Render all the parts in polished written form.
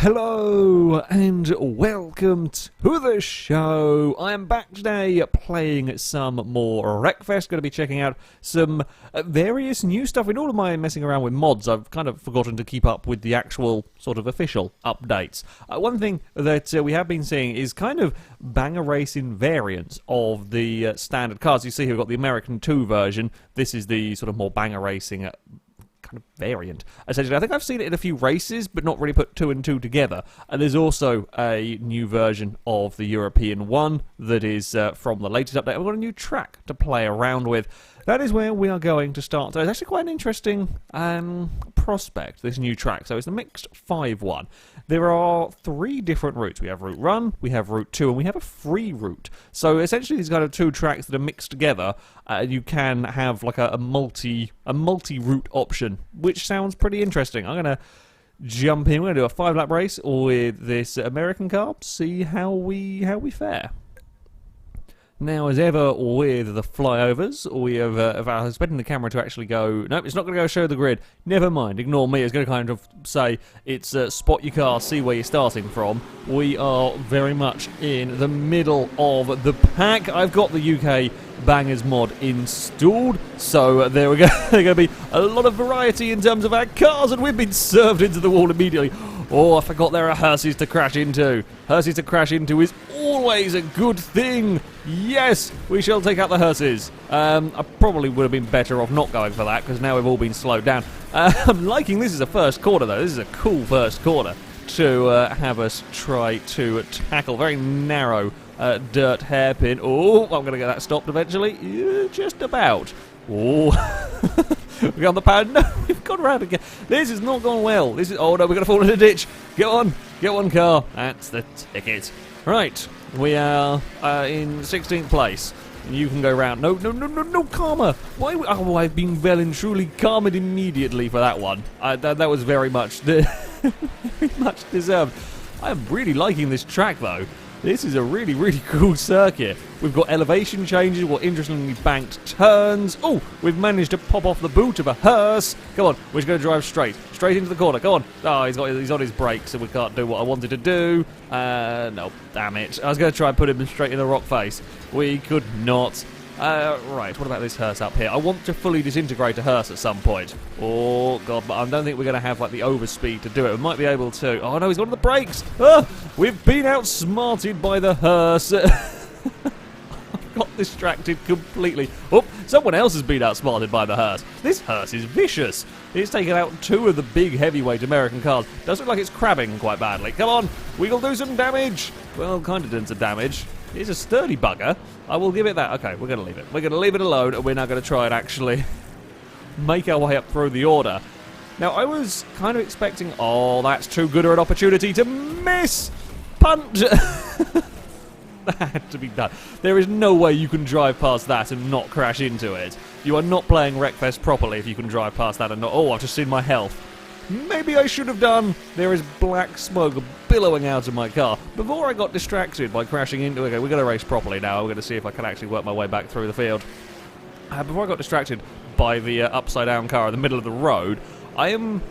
Hello and welcome to the show. I am back today playing some more Wreckfest. Going to be checking out some various new stuff. In all of my messing around with mods, I've kind of forgotten to keep up with the actual sort of official updates. One thing that we have been seeing is kind of banger racing variants of the standard cars. You see here we've got the American 2 version. This is the sort of more banger racing kind of variant. Essentially, I think I've seen it in a few races, but not really put 2 and 2 together. And there's also a new version of the European 1 that is from the latest update. We've got a new track to play around with. That is where we are going to start. So it's actually quite an interesting prospect, this new track. So it's the mixed 5-1. There are 3 different routes. We have Route 1, we have Route 2, and we have a free route. So essentially these kind of 2 tracks that are mixed together, you can have like a multi-route option, which sounds pretty interesting. I'm going to jump in. We're going to do a 5-lap race with this American car, see how we fare. Now, as ever with the flyovers, we have expecting the camera to actually go. Nope, it's not going to go show the grid. Never mind, ignore me. It's going to kind of say it's spot your car, see where you're starting from. We are very much in the middle of the pack. I've got the UK Bangers mod installed, so there we go. There's going to be a lot of variety in terms of our cars, and we've been served into the wall immediately. Oh, I forgot there are hearses to crash into. Hearses to crash into is always a good thing. Yes, we shall take out the hearses. I probably would have been better off not going for that, because now we've all been slowed down. I'm liking this as a first corner, though. This is a cool first corner to have us try to tackle. Very narrow dirt hairpin. Oh, I'm going to get that stopped eventually. Yeah, just about. Oh. We got on the pad. No, we've gone around again. This has not gone well. This is. Oh no, we're going to fall in a ditch. Get one car. That's the ticket. Right, we are in 16th place. You can go round. No, karma. Why? Oh, I've been well and truly karmaed immediately for that one. That was very much, very much deserved. I am really liking this track though. This is a really, really cool circuit. We've got elevation changes, we've got interestingly banked turns. Oh, we've managed to pop off the boot of a hearse. Come on, we're just going to drive straight into the corner. Come on. Oh, he's on his brakes, so we can't do what I wanted to do. No, damn it. I was going to try and put him straight in the rock face. We could not. Right, what about this hearse up here? I want to fully disintegrate a hearse at some point. Oh, God, but I don't think we're going to have, like, the overspeed to do it. We might be able to. Oh, no, he's on the brakes. Ah, we've been outsmarted by the hearse. I've got distracted completely. Oh, someone else has been outsmarted by the hearse. This hearse is vicious. It's taken out 2 of the big heavyweight American cars. Does look like it's crabbing quite badly. Come on, we will do some damage. Well, kind of done some damage. It's a sturdy bugger. I will give it that. Okay, we're going to leave it. We're going to leave it alone, and we're now going to try and actually make our way up through the order. Now, I was kind of expecting... Oh, that's too good an opportunity to miss! Punch! That had to be done. There is no way you can drive past that and not crash into it. You are not playing Wreckfest properly if you can drive past that and not... Oh, I've just seen my health. Maybe I should have done. There is black smoke billowing out of my car. Before I got distracted by crashing into... Okay, we're going to race properly now. We're going to see if I can actually work my way back through the field. Before I got distracted by the upside-down car in the middle of the road, I am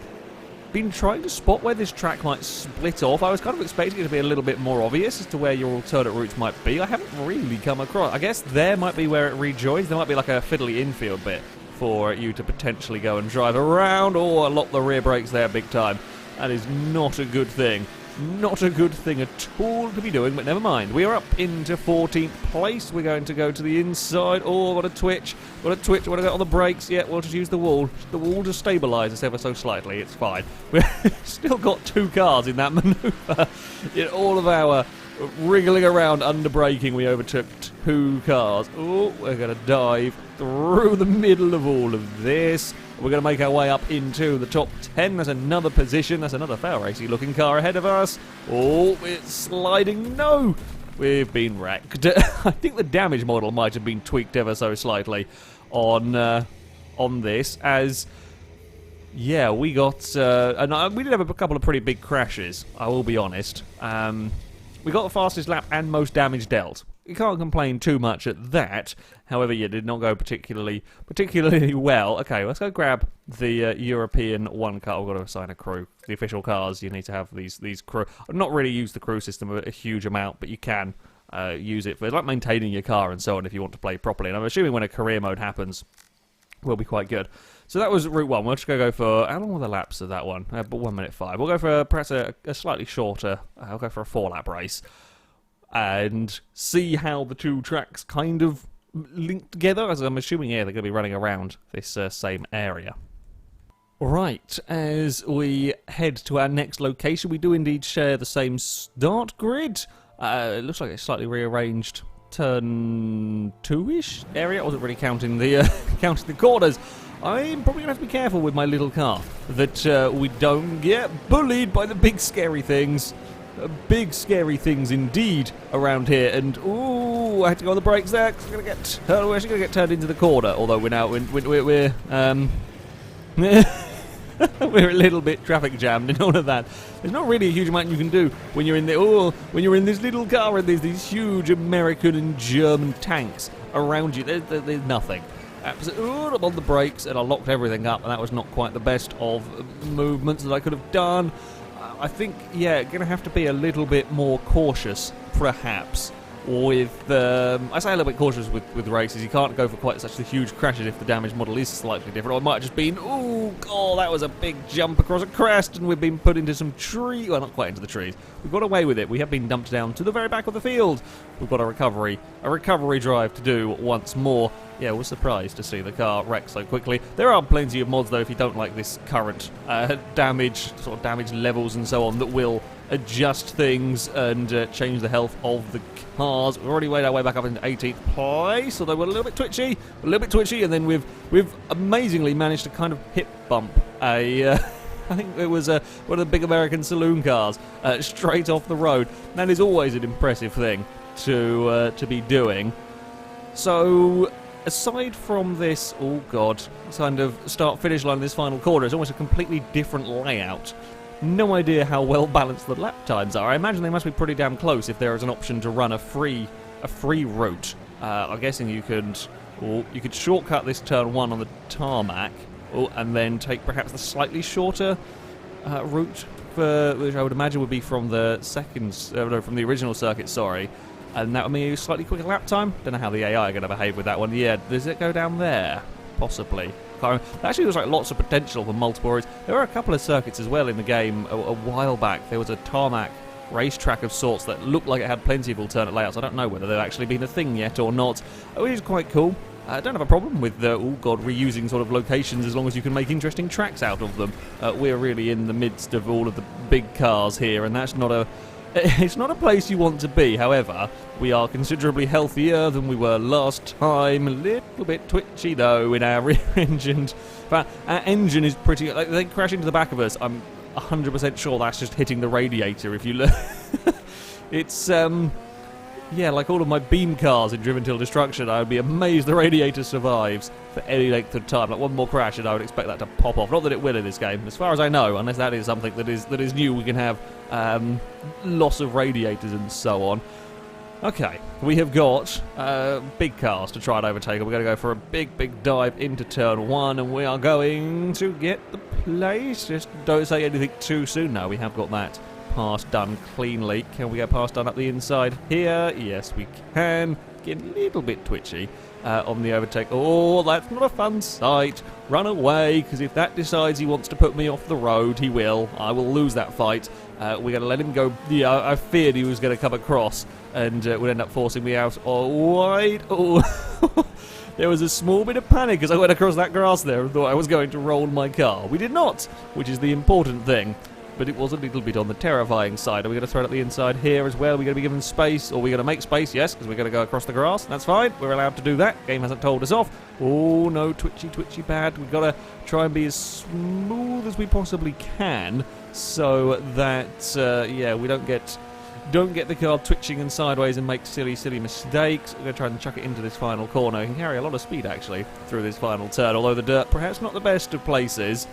been trying to spot where this track might split off. I was kind of expecting it to be a little bit more obvious as to where your alternate routes might be. I haven't really come across. I guess there might be where it rejoins. There might be like a fiddly infield bit for you to potentially go and drive around, or lock the rear brakes there big time. That is not a good thing. Not a good thing at all to be doing, but never mind. We are up into 14th place. We're going to go to the inside. Oh, what a twitch. What a twitch. Want to get on the brakes? Yeah, we'll just use the wall. The wall to stabilise us ever so slightly. It's fine. We've still got 2 cars in that manoeuvre. In all of our wriggling around under braking, we overtook 2 cars. Oh, we're going to dive through the middle of all of this. We're going to make our way up into the top 10. There's another position. There's another FailRace looking car ahead of us. Oh, it's sliding. No! We've been wrecked. I think the damage model might have been tweaked ever so slightly on this, as... Yeah, we got... and we did have a couple of pretty big crashes, I will be honest. We got the fastest lap and most damage dealt. you can't complain too much at that. However, yeah, did not go particularly well. Okay, let's go grab the European one car. We've got to assign a crew. The official cars, you need to have these crew. I've not really used the crew system a huge amount, but you can use it for, it's like maintaining your car and so on if you want to play properly. And I'm assuming when a career mode happens, will be quite good. So that was Route 1. We're just going to go for, how long were the laps of that one? But 1 minute 5. We'll go for perhaps a slightly shorter, I'll go for a 4-lap race. And see how the two tracks kind of link together, as I'm assuming, yeah, they're going to be running around this same area. Right, as we head to our next location, we do indeed share the same start grid. It looks like it's slightly rearranged turn 2-ish area. I wasn't really counting the counting the corners. I'm probably going to have to be careful with my little car that we don't get bullied by the big scary things. Big scary things indeed around here, and ooh, I had to go on the brakes there because we're actually going to get turned into the corner. Although we're now we're we're a little bit traffic jammed and all of that. There's not really a huge amount you can do when you're in this little car and there's these huge American and German tanks around you. There's nothing. I'm on the brakes and I locked everything up, and that was not quite the best of movements that I could have done. I think, yeah, going to have to be a little bit more cautious, perhaps, with, I say a little bit cautious with races. You can't go for quite such a huge crashes if the damage model is slightly different. Or it might have just been, ooh, God, that was a big jump across a crest, and we've been put into some tree. Well, not quite into the trees. We've got away with it. We have been dumped down to the very back of the field. We've got a recovery drive to do once more. Yeah, we're surprised to see the car wreck so quickly. There are plenty of mods, though, if you don't like this current damage levels and so on, that will adjust things and change the health of the cars. We've already made our way back up into 18th place, although we're a little bit twitchy, and then we've amazingly managed to kind of hip bump a... I think it was one of the big American saloon cars straight off the road. That is always an impressive thing to be doing. So, aside from this, oh god, kind of start-finish line in this final corner, it's almost a completely different layout. No idea how well balanced the lap times are. I imagine they must be pretty damn close if there is an option to run a free route. I'm guessing you could shortcut this turn 1 on the tarmac, and then take perhaps the slightly shorter route, which I would imagine would be from the from the original circuit. Sorry. And that would mean a slightly quicker lap time. Don't know how the AI are going to behave with that one. Yeah, does it go down there? Possibly. Actually, there's like lots of potential for multiple routes. There were a couple of circuits as well in the game a while back. There was a tarmac racetrack of sorts that looked like it had plenty of alternate layouts. I don't know whether they've actually been a thing yet or not. Which is quite cool. I don't have a problem with, reusing sort of locations as long as you can make interesting tracks out of them. We're really in the midst of all of the big cars here, and that's not a... It's not a place you want to be. However, we are considerably healthier than we were last time. A little bit twitchy, though, in our rear engine. But our engine is pretty... Like, they crash into the back of us. I'm 100% sure that's just hitting the radiator, if you look. It's, yeah, like all of my beam cars in Driven Till Destruction, I would be amazed the radiator survives for any length of time. Like one more crash and I would expect that to pop off. Not that it will in this game, as far as I know, unless that is something that is new. We can have loss of radiators and so on. Okay, we have got big cars to try and overtake. We're going to go for a big dive into turn 1, and we are going to get the place. Just don't say anything too soon. No, we have got that pass done cleanly. Can we get pass done up the inside here? Yes, we can. Get a little bit twitchy on the overtake. Oh, that's not a fun sight. Run away, because if that decides he wants to put me off the road, he will. I will lose that fight. We're going to let him go. Yeah, I feared he was going to come across and would end up forcing me out. Oh, wide. Oh. There was a small bit of panic as I went across that grass there and thought I was going to roll my car. We did not, which is the important thing. But it was a little bit on the terrifying side. Are we going to throw it at the inside here as well? Are we going to be given space? Or are we going to make space? Yes, because we're going to go across the grass. That's fine. We're allowed to do that. Game hasn't told us off. Oh, no, twitchy bad. We've got to try and be as smooth as we possibly can so that, yeah, we don't get the car twitching and sideways and make silly mistakes. We're going to try and chuck it into this final corner. It can carry a lot of speed, actually, through this final turn, although the dirt perhaps not the best of places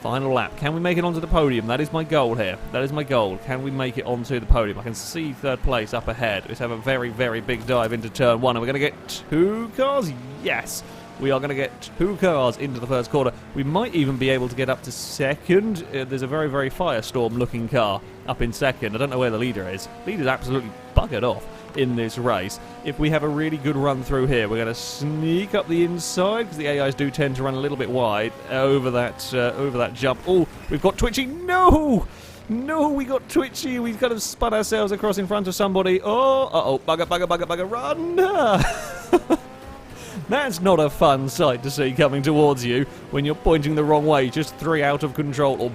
Final lap. Can we make it onto the podium? That is my goal here. That is my goal. Can we make it onto the podium? I can see third place up ahead. Let's have a very, very big dive into turn one. Are we going to get 2 cars? Yes. We are going to get 2 cars into the first corner. We might even be able to get up to second. There's a very, very firestorm-looking car up in second. I don't know where the leader is. Leader's absolutely buggered off in this race. If we have a really good run through here, we're going to sneak up the inside, because the AIs do tend to run a little bit wide over that jump. Oh, we've got Twitchy. No! No, we got Twitchy. We've kind of spun ourselves across in front of somebody. Oh, uh-oh. Bugger, bugger, bugger, bugger. Run! That's not a fun sight to see coming towards you when you're pointing the wrong way. Just 3 out of control, or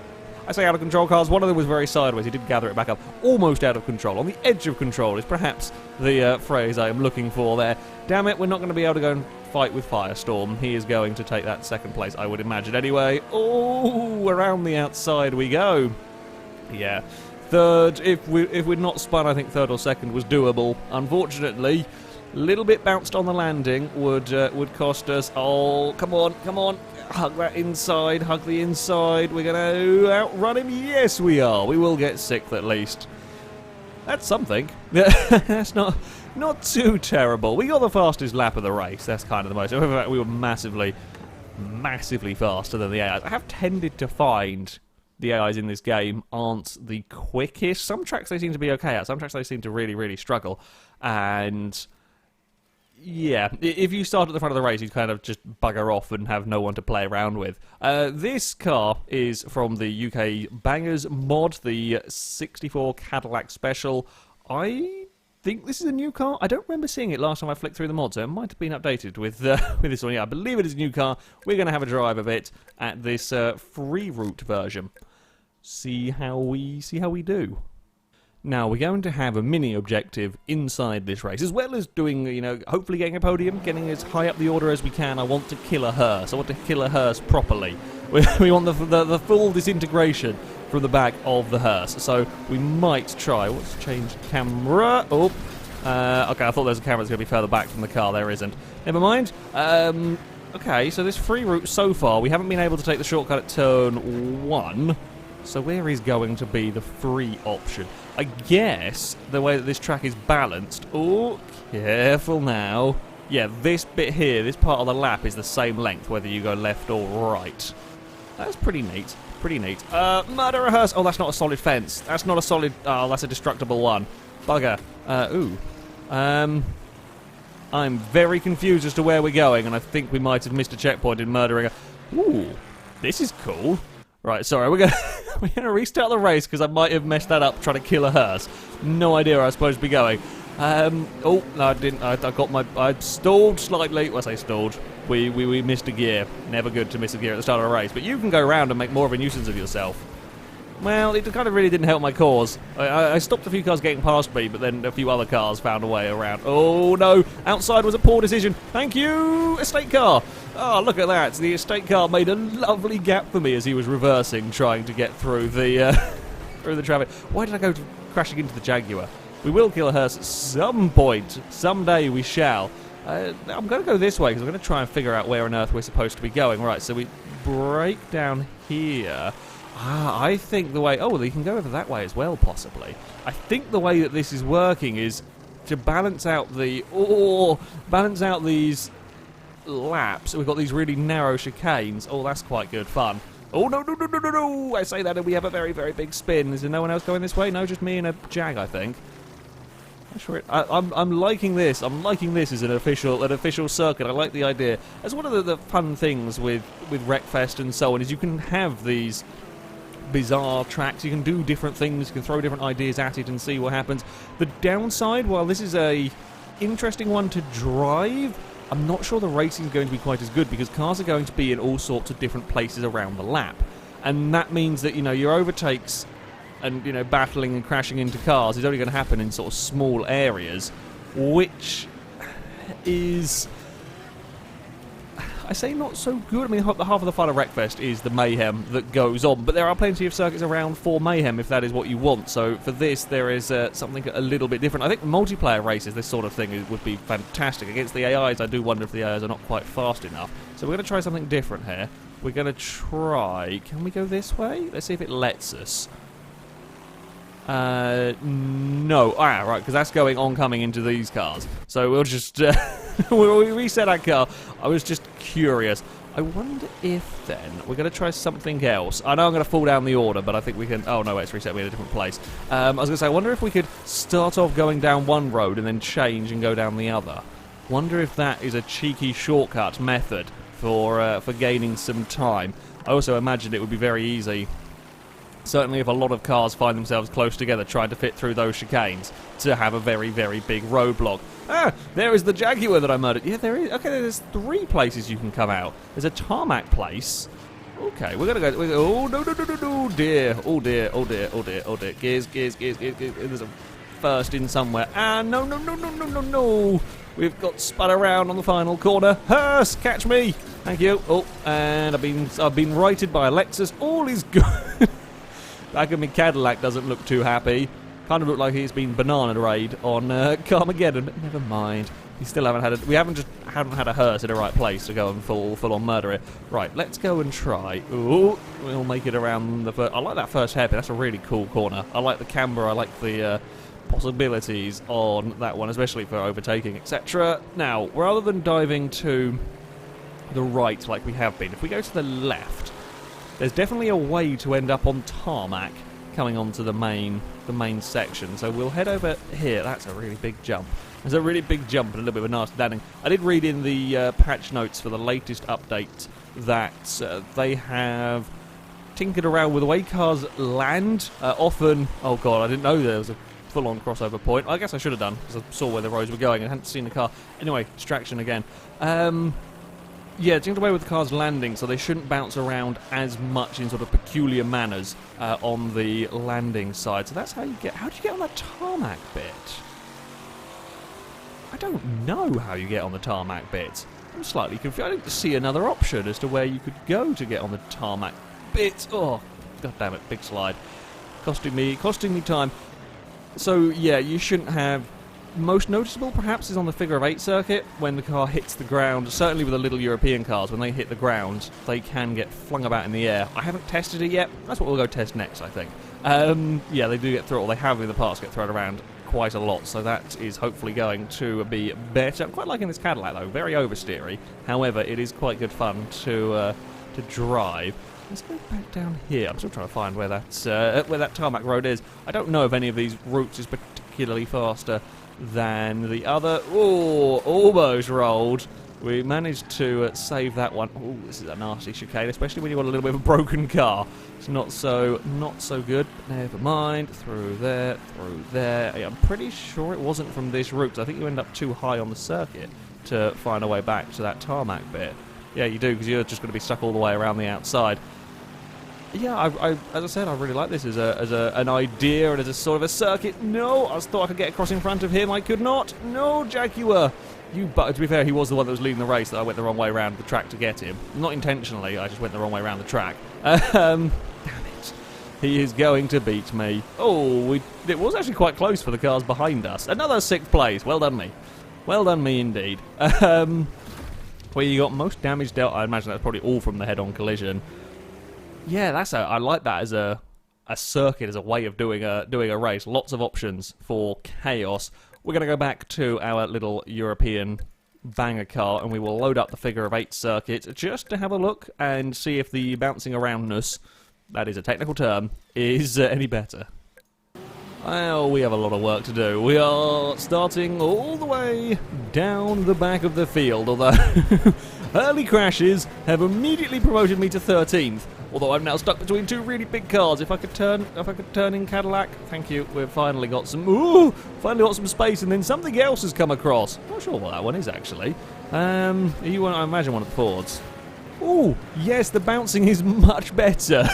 I say out of control cars. One of them was very sideways. He did gather it back up. Almost out of control. On the edge of control is perhaps the phrase I am looking for there. Damn it, we're not going to be able to go and fight with Firestorm. He is going to take that second place, I would imagine anyway. Oh, around the outside we go. Yeah. Third, if we'd not spun, I think third or second was doable. Unfortunately, little bit bounced on the landing would cost us. Oh, come on, come on. Hug that inside, hug the inside. We're going to outrun him. Yes, we are. We will get 6th at least. That's something. That's not too terrible. We got the fastest lap of the race. That's kind of the most. In fact, we were massively faster than the AIs. I have tended to find the AIs in this game aren't the quickest. Some tracks they seem to be okay at. Some tracks they seem to really, really struggle. And yeah, if you start at the front of the race, you kind of just bugger off and have no one to play around with. This car is from the UK Bangers mod, the 64 Cadillac Special. I think this is a new car. I don't remember seeing it last time I flicked through the mod, so it might have been updated with this one. Yeah, I believe it is a new car. We're going to have a drive of it at this FailRace version. See how we do. Now, we're going to have a mini objective inside this race, as well as doing, you know, hopefully getting a podium, getting as high up the order as we can. I want to kill a hearse. I want to kill a hearse properly. We want the full disintegration from the back of the hearse. So we might try. Let's change camera. Oh, okay, I thought there was a camera that's going to be further back from the car. There isn't. Never mind. Okay, so this FailRace so far, we haven't been able to take the shortcut at turn 1. So where is going to be the free option? I guess the way that this track is balanced... Oh, careful now. Yeah, this bit here, this part of the lap is the same length whether you go left or right. That's pretty neat. Pretty neat. Murder rehearse. Oh, that's not a solid fence. That's not a solid... Oh, that's a destructible one. Bugger. I'm very confused as to where we're going, and I think we might have missed a checkpoint in murdering a... Ooh, this is cool. Right, sorry, we're gonna restart the race because I might have messed that up trying to kill a hearse. No idea where I was supposed to be going. Oh, no, I didn't. I stalled slightly. Well, I say stalled. We missed a gear. Never good to miss a gear at the start of a race. But you can go around and make more of a nuisance of yourself. Well, it kind of really didn't help my cause. I stopped a few cars getting past me, but then a few other cars found a way around. Oh, no. Outside was a poor decision. Thank you, estate car. Oh, look at that. The estate car made a lovely gap for me as he was reversing, trying to get through the through the traffic. Why did I go crashing into the Jaguar? We will kill a hearse at some point. Someday we shall. I'm going to go this way because I'm going to try and figure out where on earth we're supposed to be going. Right, so we break down here. I think the way... Oh, well, you can go over that way as well, possibly. I think the way that this is working is to balance out the... Oh, balance out these laps. We've got these really narrow chicanes. Oh, that's quite good fun. Oh, no, no, no, no, no, no. I say that and we have a very, very big spin. Is there no one else going this way? No, just me and a Jag, I think. I'm liking this. I'm liking this as an official circuit. I like the idea. That's one of the fun things with Wreckfest and so on, is you can have these bizarre tracks. You can do different things. You can throw different ideas at it and see what happens. The downside, while this is a interesting one to drive, I'm not sure the racing is going to be quite as good because cars are going to be in all sorts of different places around the lap, and that means that, you know, your overtakes and, you know, battling and crashing into cars is only going to happen in sort of small areas, which is, I say, not so good. I mean, half of the fun of Wreckfest is the mayhem that goes on, but there are plenty of circuits around for mayhem if that is what you want. So for this, there is something a little bit different. I think multiplayer races, this sort of thing, would be fantastic. Against the AIs, I do wonder if the AIs are not quite fast enough. So we're going to try something different here. We're going to try... Can we go this way? Let's see if it lets us. No. Ah, right, because that's going oncoming into these cars. So we'll just... we'll reset our car. I was just curious. I wonder if, then, we're going to try something else. I know I'm going to fall down the order, but I think we can... Oh, no, it's reset me in a different place. I was going to say, I wonder if we could start off going down one road and then change and go down the other. Wonder if that is a cheeky shortcut method for gaining some time. I also imagine it would be very easy, certainly if a lot of cars find themselves close together trying to fit through those chicanes, to have a very, very big roadblock. Ah, there is the Jaguar that I murdered. Yeah, there is. Okay, there's 3 places you can come out. There's a tarmac place. Okay, we're going to go... Oh, no, no, no, no, no, dear. Oh, dear, oh, dear, oh, dear, oh, dear. Gears. There's a first in somewhere. Ah, no, no, no, no, no, no, no. We've got spun around on the final corner. Hearse, catch me. Thank you. Oh, and I've been righted by a Lexus. All is good. Back of me Cadillac doesn't look too happy. Kind of looked like he's been banana raid on Carmageddon, but never mind. We still haven't had we haven't had a hearse in the right place to go and full on murder it. Right, let's go and try. Ooh, we'll make it around the first. I like that first hairpin. That's a really cool corner. I like the camber. I like the possibilities on that one, especially for overtaking, etc. Now, rather than diving to the right like we have been, if we go to the left, there's definitely a way to end up on tarmac coming onto the main section. So we'll head over here. That's a really big jump. There's a really big jump and a little bit of a nasty landing. I did read in the patch notes for the latest update that they have tinkered around with the way cars land. Often, oh god, I didn't know there was a full-on crossover point. I guess I should have done, because I saw where the roads were going and hadn't seen the car. Anyway, distraction again. Yeah, tinkered away with the car's landing, so they shouldn't bounce around as much in sort of peculiar manners on the landing side. So that's how you get... How do you get on that tarmac bit? I don't know how you get on the tarmac bit. I'm slightly confused. I didn't see another option as to where you could go to get on the tarmac bit. Oh, god damn it, big slide. Costing me time. So, yeah, you shouldn't have... Most noticeable, perhaps, is on the figure of 8 circuit, when the car hits the ground. Certainly with the little European cars, when they hit the ground, they can get flung about in the air. I haven't tested it yet. That's what we'll go test next, I think. Yeah, they do get thrown, or they have in the past get thrown around quite a lot, so that is hopefully going to be better. I'm quite liking this Cadillac, though. Very oversteery. However, it is quite good fun to drive. Let's go back down here. I'm still trying to find where that tarmac road is. I don't know if any of these routes is particularly faster than the other. Oh, almost rolled. We managed to save that one. Oh, this is a nasty chicane, especially when you've got a little bit of a broken car. It's not so good. But never mind. Through there. Yeah, I'm pretty sure it wasn't from this route, 'cause I think you end up too high on the circuit to find a way back to that tarmac bit. Yeah, you do, because you're just going to be stuck all the way around the outside. Yeah, as I said, I really like this as an idea and as a sort of a circuit. No, I thought I could get across in front of him. I could not. No, Jaguar. But to be fair, he was the one that was leading the race that I went the wrong way around the track to get him. Not intentionally, I just went the wrong way around the track. Damn it. He is going to beat me. Oh, it was actually quite close for the cars behind us. Another 6th place. Well done me. Well done me indeed. Where you got most damage dealt, I imagine that's probably all from the head-on collision. Yeah, I like that as a circuit, as a way of doing a race. Lots of options for chaos. We're going to go back to our little European banger car, and we will load up the figure of 8 circuit just to have a look and see if the bouncing aroundness, that is a technical term, is any better. Well, we have a lot of work to do. We are starting all the way down the back of the field, although early crashes have immediately promoted me to 13th. Although I'm now stuck between 2 really big cars. If I could turn in Cadillac, thank you. We've finally got some space, and then something else has come across. Not sure what that one is actually. You want? I imagine one of the Fords. Oh, yes, the bouncing is much better.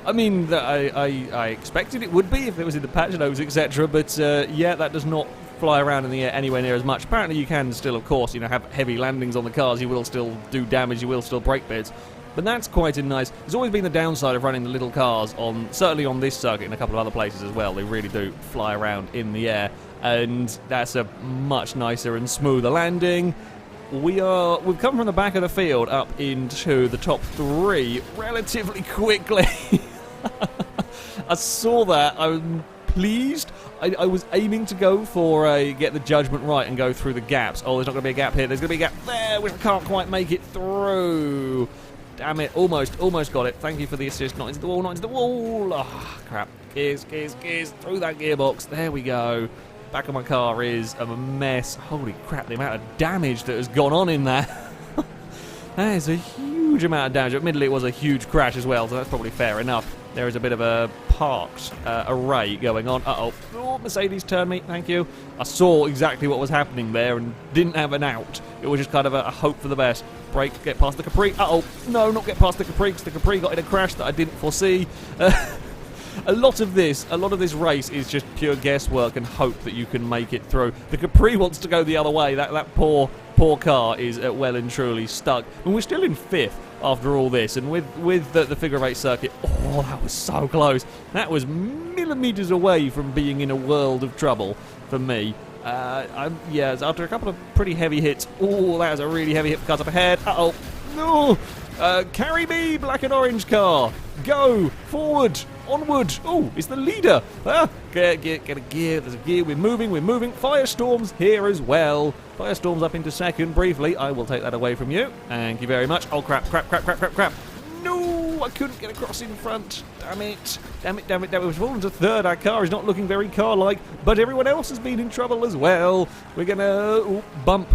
I mean, I expected it would be if it was in the patch notes, etc. But yeah, that does not fly around in the air anywhere near as much. Apparently, you can still, of course, have heavy landings on the cars. You will still do damage. You will still break bits. But that's quite nice. There's always been the downside of running the little cars certainly on this circuit and a couple of other places as well. They really do fly around in the air, and that's a much nicer and smoother landing. we've come from the back of the field up into the top 3 relatively quickly. I saw that. I'm pleased. I was aiming to go for get the judgment right and go through the gaps. Oh, there's not going to be a gap here. There's going to be a gap there, which I can't quite make it through. Damn it. Almost got it. Thank you for the assist. Not into the wall, not into the wall. Oh, crap. Gears. Through that gearbox. There we go. Back of my car is a mess. Holy crap, the amount of damage that has gone on in there. That is a huge amount of damage. Admittedly, it was a huge crash as well, so that's probably fair enough. There is a bit of a parked array going on. Uh-oh. Oh, Mercedes turned me. Thank you. I saw exactly what was happening there and didn't have an out. It was just kind of a hope for the best. Brake, get past the Capri. Uh-oh. No, not get past the Capri, because the Capri got in a crash that I didn't foresee. A lot of this race is just pure guesswork and hope that you can make it through. The Capri wants to go the other way. That poor car is well and truly stuck. And we're still in 5th after all this. And with the figure 8 circuit, oh, that was so close. That was millimetres away from being in a world of trouble for me. Yeah, after a couple of pretty heavy hits. Oh, that was a really heavy hit for cars up ahead. Uh-oh. No! Carry me, black and orange car. Go forward, onward. Oh, it's the leader. Get a gear. There's a gear. We're moving. Firestorm's here as well. Firestorm's up into 2nd briefly. I will take that away from you. Thank you very much. Oh, crap. No, I couldn't get across in front. Damn it. We've fallen to 3rd. Our car is not looking very car-like, but everyone else has been in trouble as well. We're gonna bump.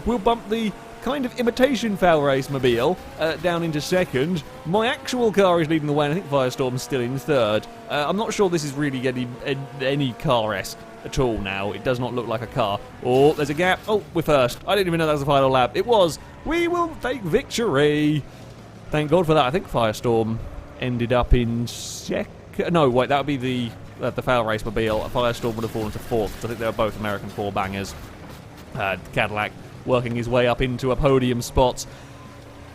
We'll bump the kind of imitation FailRace mobile down into 2nd. My actual car is leading the way, and I think Firestorm's still in 3rd. I'm not sure this is really any car-esque at all now. It does not look like a car. Oh, there's a gap. Oh, we're 1st. I didn't even know that was the final lap. It was. We will take victory. Thank God for that. I think Firestorm ended up in 2nd. No, wait, that would be the FailRace mobile. Firestorm would have fallen to 4th. I think they were both American 4-bangers. Cadillac working his way up into a podium spot.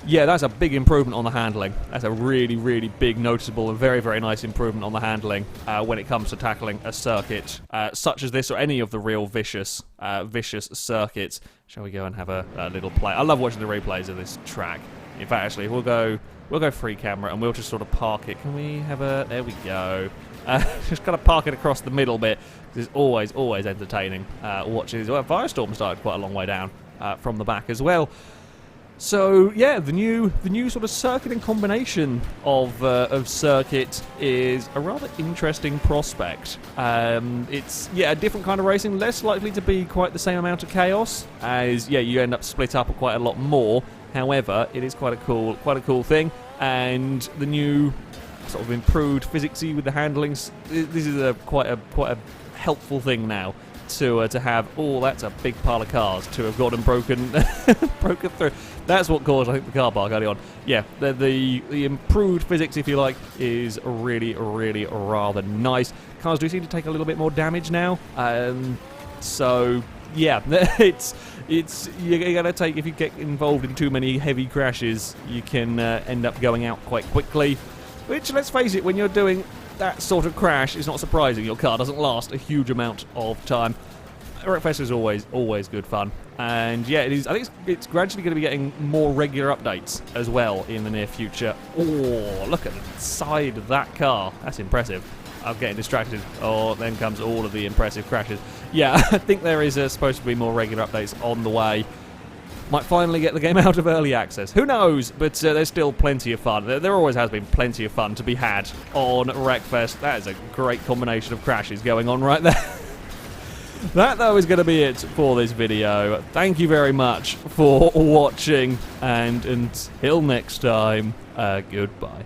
Yeah, that's a big improvement on the handling. That's a really, really big, noticeable, and very, very nice improvement on the handling when it comes to tackling a circuit such as this, or any of the real vicious circuits. Shall we go and have a little play? I love watching the replays of this track. In fact, actually, we'll go free camera and we'll just sort of park it. Can we have a? There we go. Just gotta park it across the middle bit. It's always entertaining watching. Well, Firestorm started quite a long way down from the back as well. So yeah, the new sort of circuit and combination of circuit is a rather interesting prospect. It's a different kind of racing, less likely to be quite the same amount of chaos, as you end up split up quite a lot more. However, it is quite a cool thing, and the new sort of improved physicsy with the handlings. This is quite a helpful thing now to have. Oh, that's a big pile of cars to have gotten broken through. That's what caused, I think, the car park early on. Yeah, the improved physics, if you like, is really, really rather nice. Cars do seem to take a little bit more damage now. So yeah, it's you're gonna take, if you get involved in too many heavy crashes, you can end up going out quite quickly. Which, let's face it, when you're doing that sort of crash, it's not surprising your car doesn't last a huge amount of time. Wreckfest is always good fun, and yeah, it is. I think it's gradually going to be getting more regular updates as well in the near future. Oh, look at the side of that car. That's impressive. I'm getting distracted. Oh, then comes all of the impressive crashes. Yeah, I think there is supposed to be more regular updates on the way. Might finally get the game out of early access. Who knows? But there's still plenty of fun. There always has been plenty of fun to be had on Wreckfest. That is a great combination of crashes going on right there. That, though, is going to be it for this video. Thank you very much for watching, and until next time, goodbye.